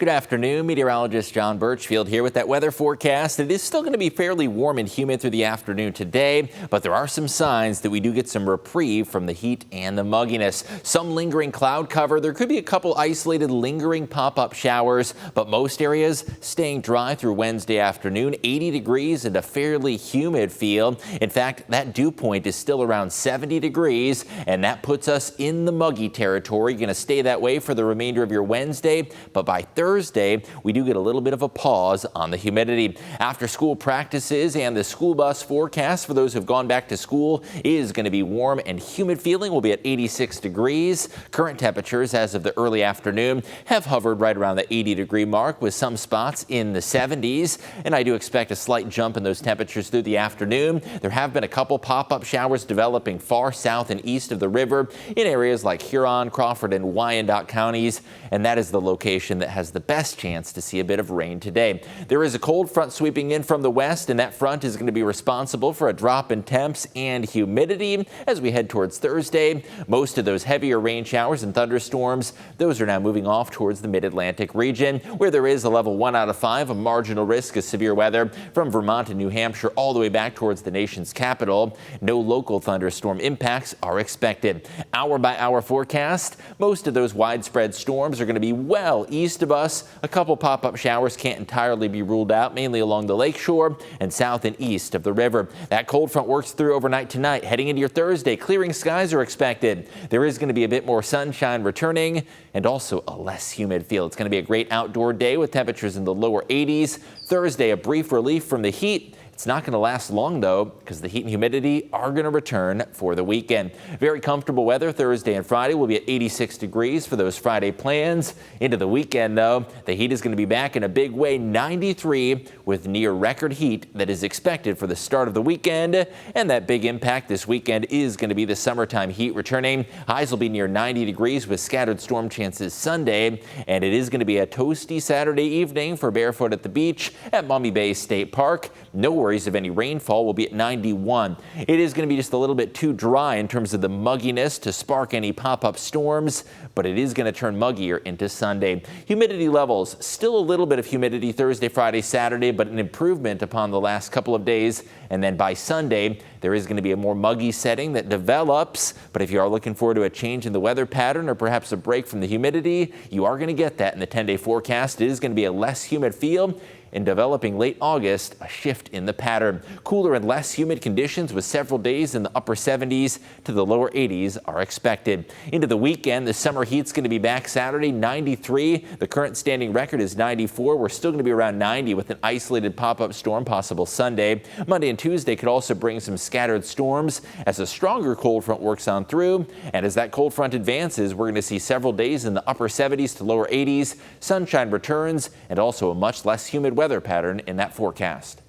Good afternoon. Meteorologist John Birchfield here with that weather forecast. It is still going to be fairly warm and humid through the afternoon today, but there are some signs that we do get some reprieve from the heat and the mugginess. Some lingering cloud cover. There could be a couple isolated lingering pop-up showers, but most areas staying dry through Wednesday afternoon. 80 degrees and a fairly humid feel. In fact, that dew point is still around 70 degrees, and that puts us in the muggy territory. Going to stay that way for the remainder of your Wednesday, but by Thursday, we do get a little bit of a pause on the humidity. After school practices and the school bus forecast for those who've gone back to school is going to be warm and humid feeling. Will be at 86 degrees. Current temperatures as of the early afternoon have hovered right around the 80-degree mark with some spots in the 70s. And I do expect a slight jump in those temperatures through the afternoon. There have been a couple pop-up showers developing far south and east of the river in areas like Huron, Crawford, and Wyandotte counties. And that is the location that has the best chance to see a bit of rain today. There is a cold front sweeping in from the west, and that front is going to be responsible for a drop in temps and humidity as we head towards Thursday. Most of those heavier rain showers and thunderstorms, those are now moving off towards the mid-Atlantic region, where there is a level 1 out of 5, a marginal risk of severe weather from Vermont and New Hampshire all the way back towards the nation's capital. No local thunderstorm impacts are expected. Hour-by-hour forecast, most of those widespread storms are going to be well east of us. A couple pop-up showers can't entirely be ruled out, mainly along the lakeshore and south and east of the river. That cold front works through overnight tonight. Heading into your Thursday, clearing skies are expected. There is going to be a bit more sunshine returning and also a less humid feel. It's going to be a great outdoor day with temperatures in the lower 80s. Thursday, a brief relief from the heat. It's not going to last long, though, because the heat and humidity are going to return for the weekend. Very comfortable weather Thursday and Friday. Will be at 86 degrees for those Friday plans. Into the weekend, though, the heat is going to be back in a big way. 93 with near record heat that is expected for the start of the weekend. And that big impact this weekend is going to be the summertime heat returning. Highs will be near 90 degrees with scattered storm chances Sunday. And it is going to be a toasty Saturday evening for barefoot at the beach at Maumee Bay State Park. No worries of any rainfall. Will be at 91. It is going to be just a little bit too dry in terms of the mugginess to spark any pop-up storms, but it is going to turn muggier into Sunday. Humidity levels, still a little bit of humidity Thursday, Friday, Saturday, but an improvement upon the last couple of days. And then by Sunday, there is going to be a more muggy setting that develops. But if you are looking forward to a change in the weather pattern or perhaps a break from the humidity, you are going to get that in the 10-day forecast. It is going to be a less humid feel. In developing late August, a shift in the pattern. Cooler and less humid conditions with several days in the upper 70s to the lower 80s are expected. Into the weekend, the summer heat's going to be back Saturday, 93. The current standing record is 94. We're still going to be around 90 with an isolated pop-up storm possible Sunday. Monday and Tuesday could also bring some scattered storms as a stronger cold front works on through. And as that cold front advances, we're going to see several days in the upper 70s to lower 80s. Sunshine returns and also a much less humid weather pattern in that forecast.